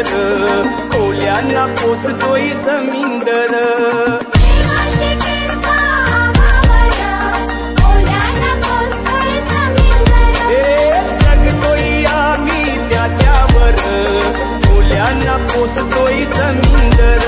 त्याच्यावर खोल्यांना पोचतोय समिंदर। जगतोय आम्ही त्याच्यावर खोल्यांना पोचतोय समिंदर।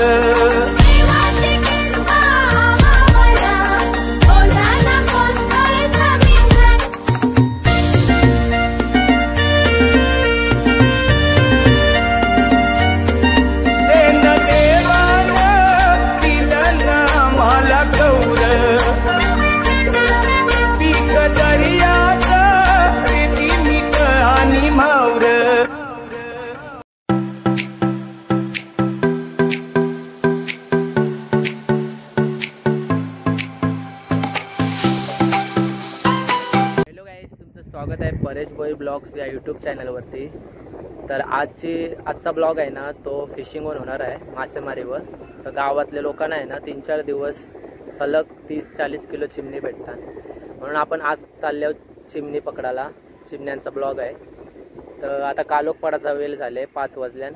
स्वागत आहे परेश भोई ब्लॉग्स या यूट्यूब चॅनलवरती। तर आजचा ब्लॉग आहे ना तो फिशिंगवर होणार आहे, मासेमारीवर। तर गावातल्या लोकांना आहे ना 3-4 दिवस सलग 30-40 किलो चिमणी भेटतात, म्हणून आपण आज चाललो चिमणी पकडायला। चिमण्यांचा ब्लॉग आहे। तर आता कालोख पडायचा वेळ झाले, 5 वाजल्यान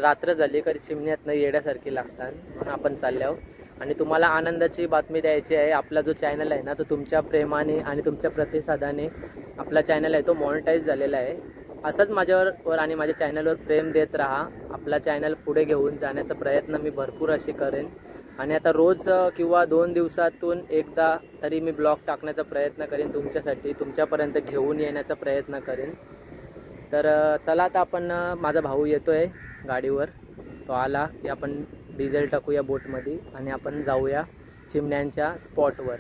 रात्र झाली कधी चिमण्यातनं येड्यासारखी लागतात, म्हणून आपण चाललो। आणि तुम्हाला आनंदाची बातमी द्यायची आहे, आपला जो चॅनल आहे ना तो तुमच्या प्रेमाने आणि तुमच्या प्रतिसादाने आपला चॅनल आहे तो मॉनिटाईज झालेला आहे। असंच माझ्यावर आणि माझ्या चॅनलवर प्रेम देत राहा। आपला चॅनल पुढे घेऊन जाण्याचा प्रयत्न मी भरपूर अशी करेन। आणि आता रोज किंवा 2 दिवसातून एकदा तरी मी ब्लॉग टाकण्याचा प्रयत्न करेन, तुमच्यासाठी तुमच्यापर्यंत घेऊन येण्याचा प्रयत्न करेन। तर चला आता आपण, माझा भाऊ येतोय गाडीवर, तो आला की आपण डिझेल टाकूया बोटमध्ये आणि आपण जाऊया चिमण्यांच्या स्पॉटवर।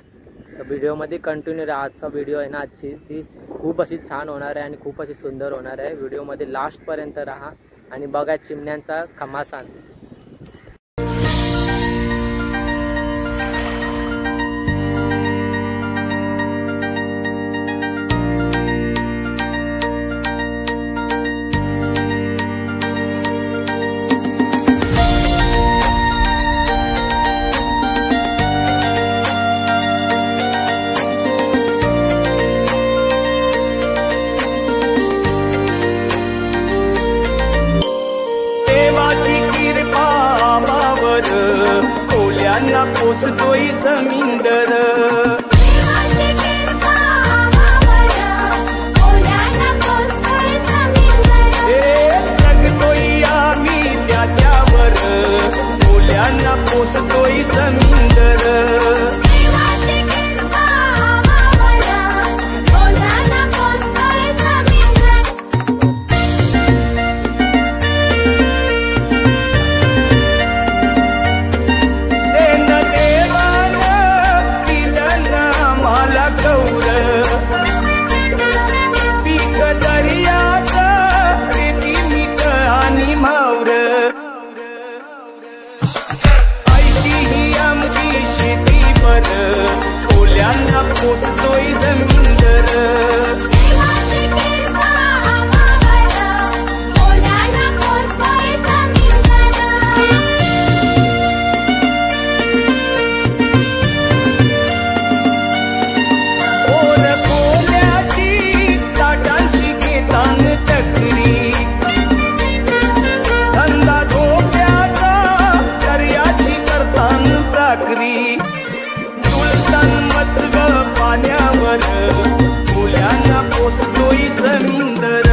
तर व्हिडिओमध्ये कंटिन्यू राहा। आजचा व्हिडिओ आहे ना आजची ती खूप अशी छान होणार आहे आणि खूप अशी सुंदर होणार आहे। व्हिडिओमध्ये लास्टपर्यंत राहा आणि बघा चिमण्यांचा खमासान। खोल्यांना पोचतोय समिंदर। जगतोय आम्ही त्याच्यावर खोल्यांना पोचतोय समिंदर। खोल्यांना पोचतोय समिंदर। खोल्याची ताटांची घेतान टकरी, धंदा धोक्याचा दर्याची करतान चाकरी। पाण्यावर खोल्यांना पोचतोय समिंदर।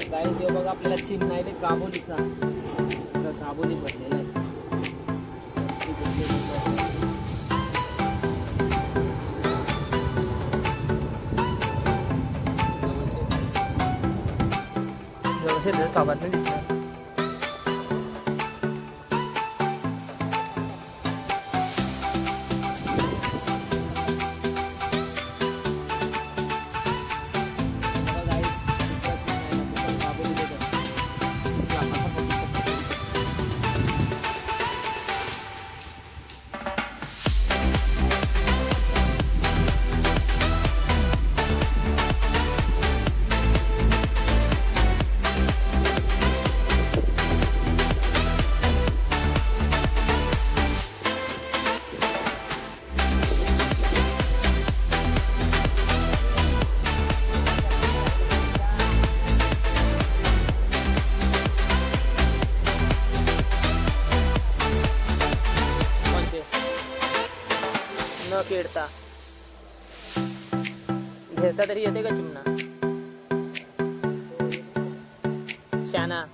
काही देव बघा आपल्याला चिमणा आहे काबोलीचा, काबोली भरलेला आहे। काबात नाही दिसणार। चिडता घेता तरी येते का चिमणा शाना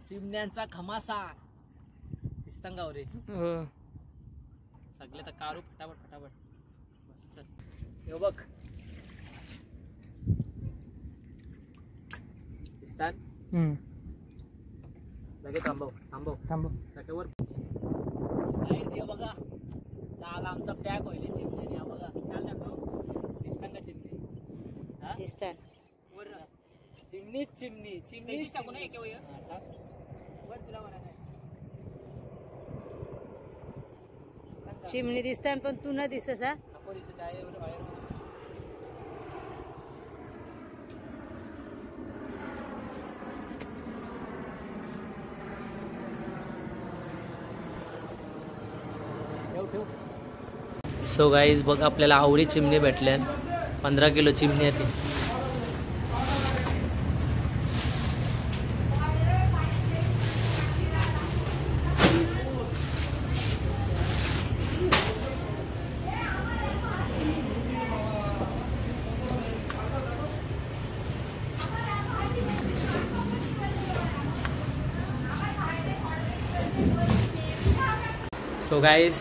चिमण्यांचा खमासा दिसतांगाव रे सगळे तर कारू फटाफट फटाफट बस चल यो बघ दिसतात लगेच थांबव थांबव थांबव त्याच्यावर गाईस हे बघा झाला आमचा पॅक होईल चिमणी या बघा काय दाखव दिसतात का चिमणी हा दिसतात वर चिमणी चिमणी चिमणी टाकू ना एके वर तुला वर चिमणी दिसतात पण तू न दिसस हा नको दिसत आहे एवढं बाहेर सो गाईज बघ आपल्याला आवडी चिमणी भेटल्या 15 किलो चिमणी आहे ती सो गाईस,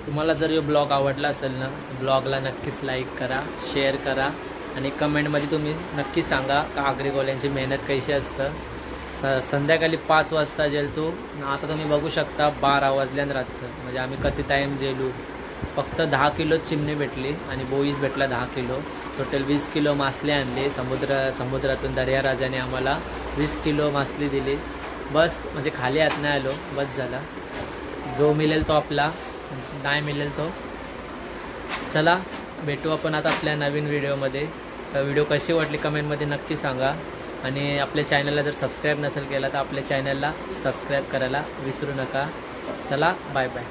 तुम्हाला जर हे ब्लॉग आवडला असेल ना, ब्लॉगला नक्कीच लाईक करा, शेअर करा आणि कमेंटमध्ये तुम्ही नक्की सांगा का आगरीकोल्यांची मेहनत कशी असतं. संध्याकाळी 5 वाजता जेलतो. आता तुम्ही बघू शकता 12 वाजल्यान रातचं. म्हणजे आम्ही किती टाईम जेलू. फक्त 10 किलो चिमणी भेटली आणि बोईस भेटला 10 किलो. टोटल 20 किलो मासले आणले. समुद्रातून दर्याराजाने आम्हाला 20 किलो मासली दिली. बस, म्हणजे खाली हात नाही आलो, बस झाला. जो मिळेल तो आपला, नाही मिळेल तो. चला भेटू आपण आता आपल्या नवीन व्हिडिओमध्ये. तर व्हिडिओ कशी वाटली कमेंटमध्ये नक्की सांगा आणि आपल्या चॅनलला जर सबस्क्राईब नसेल केला तर आपल्या चॅनलला सबस्क्राईब करायला विसरू नका. चला, बाय बाय.